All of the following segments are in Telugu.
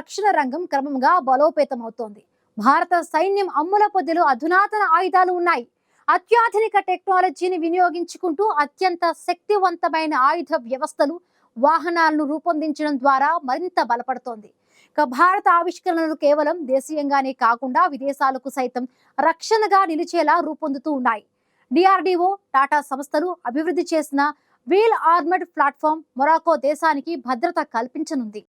రక్షణ రంగం క్రమంగా బలోపేతమవుతోంది. భారత సైన్యం అమ్ముల పొదిలో అధునాతన ఆయుధాలు ఉన్నాయి. అత్యాధునిక టెక్నాలజీని వినియోగించుకుంటూ అత్యంత శక్తివంతమైన ఆయుధ వ్యవస్థలు, వాహనాలను రూపొందించడం ద్వారా మరింత బలపడుతోంది. భారత ఆవిష్కరణలు కేవలం దేశీయంగానే కాకుండా విదేశాలకు సైతం రక్షణగా నిలిచేలా రూపొందుతూ ఉన్నాయి. డిఆర్డిఓ, టాటా సంస్థలు అభివృద్ధి చేసిన వీల్ ఆర్మర్డ్ ప్లాట్ఫామ్ మొరాకో దేశానికి భద్రత కల్పించనుంది.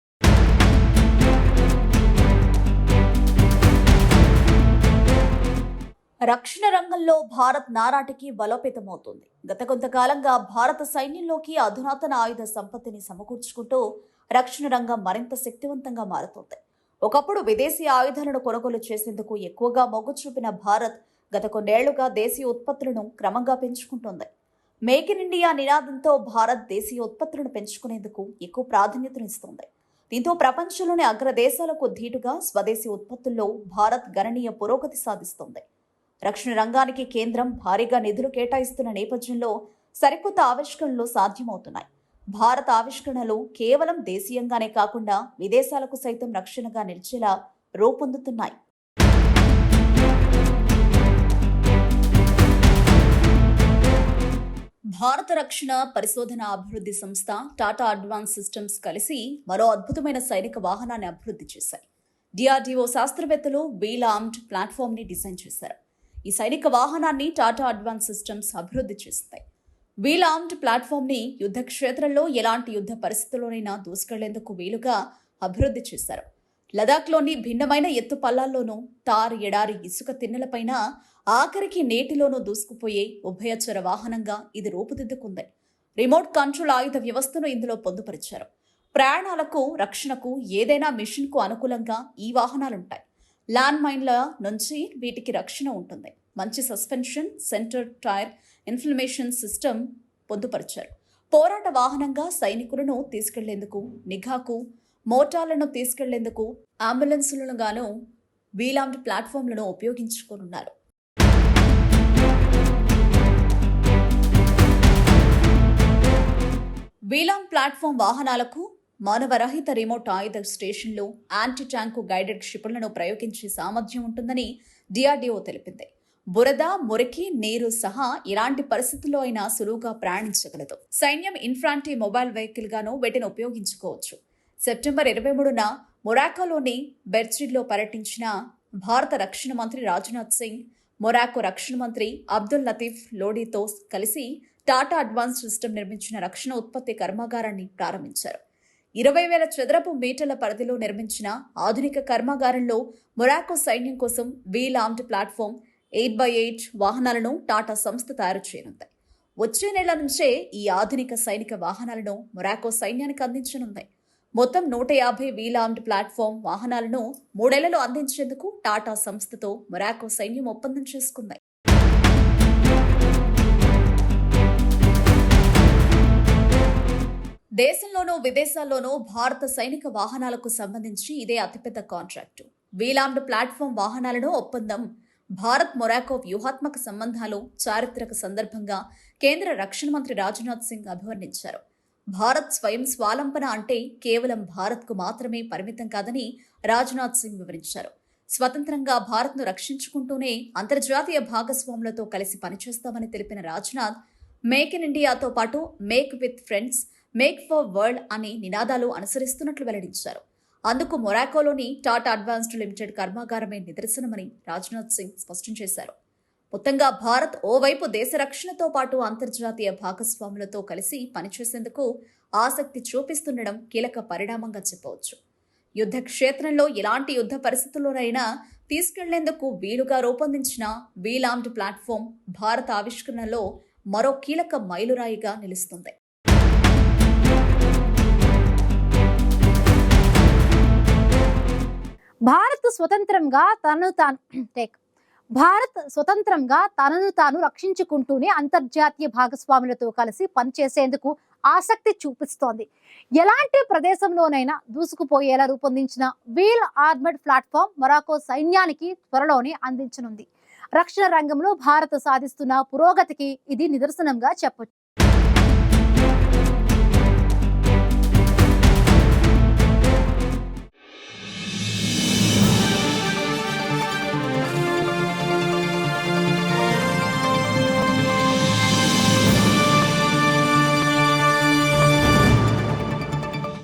రక్షణ రంగంలో భారత్ నానాటికి బలోపేతమవుతుంది. గత కొంతకాలంగా భారత సైన్యంలోకి అధునాతన ఆయుధ సంపత్తిని సమకూర్చుకుంటూ రక్షణ రంగం మరింత శక్తివంతంగా మారుతోంది. ఒకప్పుడు విదేశీ ఆయుధాలను కొనుగోలు చేసేందుకు ఎక్కువగా మొగ్గు చూపిన భారత్ గత కొన్నేళ్లుగా దేశీయ ఉత్పత్తులను క్రమంగా పెంచుకుంటోంది. మేక్ ఇన్ ఇండియా నినాదంతో భారత్ దేశీయ ఉత్పత్తులను పెంచుకునేందుకు ఎక్కువ ప్రాధాన్యతనిస్తోంది. దీంతో ప్రపంచంలోని అగ్రదేశాలకు ధీటుగా స్వదేశీ ఉత్పత్తుల్లో భారత్ గణనీయ పురోగతి సాధిస్తోంది. రక్షణ రంగానికి కేంద్రం భారీగా నిధులు కేటాయిస్తున్న నేపథ్యంలో సరికొత్త ఆవిష్కరణలు సాధ్యమవుతున్నాయి. భారత ఆవిష్కరణలు కేవలం దేశీయంగానే కాకుండా విదేశాలకు సైతం రక్షణగా నిలిచేలా రూపొందుతున్నాయి. భారత రక్షణ పరిశోధన అభివృద్ధి సంస్థ టాటా అడ్వాన్స్ సిస్టమ్స్ కలిసి మరో అద్భుతమైన సైనిక వాహనాన్ని అభివృద్ధి చేశాయి. డిఆర్డిఓ శాస్త్రవేత్తలు వీల్ ఆర్మ్డ్ ప్లాట్ఫామ్ ని డిజైన్ చేశారు. ఈ సైనిక వాహనాన్ని టాటా అడ్వాన్స్ సిస్టమ్స్ అభివృద్ధి చేస్తాయి. వీల్ ఆర్మ్డ్ ప్లాట్ఫామ్ ని యుద్ధ క్షేత్రంలో ఎలాంటి యుద్ధ పరిస్థితుల్లోనైనా దూసుకెళ్లేందుకు వీలుగా అభివృద్ధి చేశారు. లదాఖ్లోని భిన్నమైన ఎత్తు పల్లాల్లోనూ, తార్ ఎడారి ఇసుక తిన్నెలపైన, ఆఖరికి నేటిలోనూ దూసుకుపోయే ఉభయచర వాహనంగా ఇది రూపుదిద్దుకుంది. రిమోట్ కంట్రోల్ ఆయుధ వ్యవస్థను ఇందులో పొందుపరిచారు. ప్రయాణాలకు, రక్షణకు, ఏదైనా మిషన్కు అనుకూలంగా ఈ వాహనాలుంటాయి. ల్యాండ్ మైన్ల నుంచి వీటికి రక్షణ ఉంటుంది. మంచి suspension, centre tyre inflation system పొందుపరిచారు. పోరాట వాహనంగా సైనికులను తీసుకెళ్లేందుకు, నిఘాకు, మోటార్లను తీసుకెళ్లేందుకు, అంబులెన్సులను గాను వీలాండ్ ప్లాట్ఫామ్లను ఉపయోగించుకోనున్నారు. వీలాండ్ ప్లాట్ఫామ్ వాహనాలకు మానవరహిత రిమోట్ ఆయుధ స్టేషన్లు, యాంటీ ట్యాంకు గైడెడ్ క్షిపణులను ప్రయోగించే సామర్థ్యం ఉంటుందని డిఆర్డిఓ తెలిపింది. బురద, మురికి, నీరు సహా ఎలాంటి పరిస్థితుల్లో అయినా సులువుగా ప్రయాణించగలదు. సైన్యం ఇన్ఫాంట్రీ మొబైల్ వెహికల్ గాను వీటిని ఉపయోగించుకోవచ్చు. సెప్టెంబర్ 23న మొరాకోలోని బెర్చిడ్లో పర్యటించిన భారత రక్షణ మంత్రి రాజ్నాథ్ సింగ్, మొరాకో రక్షణ మంత్రి అబ్దుల్ లతీఫ్ లోడీతో కలిసి టాటా అడ్వాన్స్ సిస్టమ్ నిర్మించిన రక్షణ ఉత్పత్తి కర్మాగారాన్ని ప్రారంభించారు. 20,000 చదరపు మీటర్ల పరిధిలో నిర్మించిన ఆధునిక కర్మాగారంలో మొరాకో సైన్యం కోసం వీల్ ఆర్మ్డ్ ప్లాట్ఫామ్ 8x8 వాహనాలను టాటా సంస్థ తయారు చేయనుంది. వచ్చే నెల నుంచే ఈ ఆధునిక సైనిక వాహనాలను మొరాకో సైన్యానికి అందించనుంది. మొత్తం 150 వీల్ ఆర్మ్డ్ ప్లాట్ఫామ్ వాహనాలను 3 ఏళ్లలో అందించేందుకు టాటా సంస్థతో మొరాకో సైన్యం ఒప్పందం చేసుకుంది. దేశంలోనూ విదేశాల్లోనూ భారత సైనిక వాహనాలకు సంబంధించి ఇదే అతిపెద్ద కాంట్రాక్టు. వీల్ ఆర్మ్డ్ ప్లాట్ఫామ్ వాహనాలను ఒప్పందం భారత్ మొరాకో వ్యూహాత్మక సంబంధాలు చారిత్రక సందర్భంగా కేంద్ర రక్షణ మంత్రి రాజ్నాథ్ సింగ్ అభివర్ణించారు. భారత్ స్వయం స్వాలంబన అంటే కేవలం భారత్కు మాత్రమే పరిమితం కాదని రాజ్నాథ్ సింగ్ వివరించారు. స్వతంత్రంగా భారత్ను రక్షించుకుంటూనే అంతర్జాతీయ భాగస్వాములతో కలిసి పనిచేస్తామని తెలిపిన రాజ్నాథ్, మేక్ ఇన్ ఇండియాతో పాటు make with friends, make for world అనే నినాదాలు అనుసరిస్తున్నట్లు వెల్లడించారు. అందుకు మొరాకోలోని టాటా అడ్వాన్స్డ్ లిమిటెడ్ కర్మాగారమే నిదర్శనమని రాజ్నాథ్ సింగ్ స్పష్టం చేశారు. మొత్తంగా భారత్ ఓవైపు దేశ రక్షణతో పాటు అంతర్జాతీయ భాగస్వాములతో కలిసి పనిచేసేందుకు ఆసక్తి చూపిస్తుండడం కీలక పరిణామంగా చెప్పవచ్చు. యుద్ధ క్షేత్రంలో ఎలాంటి యుద్ధ పరిస్థితుల్లోనైనా తీసుకెళ్లేందుకు వీలుగా రూపొందించిన వీల్ ఆర్మ్డ్ ప్లాట్ఫామ్ భారత ఆవిష్కరణలో మరో కీలక మైలురాయిగా నిలుస్తుంది. భారత్ స్వతంత్రంగా తనను తాను రక్షించుకుంటూనే అంతర్జాతీయ భాగస్వాములతో కలిసి పనిచేసేందుకు ఆసక్తి చూపిస్తోంది. ఎలాంటి ప్రదేశంలోనైనా దూసుకుపోయేలా రూపొందించిన వీల్ ఆర్మర్డ్ ప్లాట్ఫామ్ మొరాకో సైన్యానికి త్వరలోనే అందించనుంది. రక్షణ రంగంలో భారత్ సాధిస్తున్న పురోగతికి ఇది నిదర్శనంగా చెప్పొచ్చు.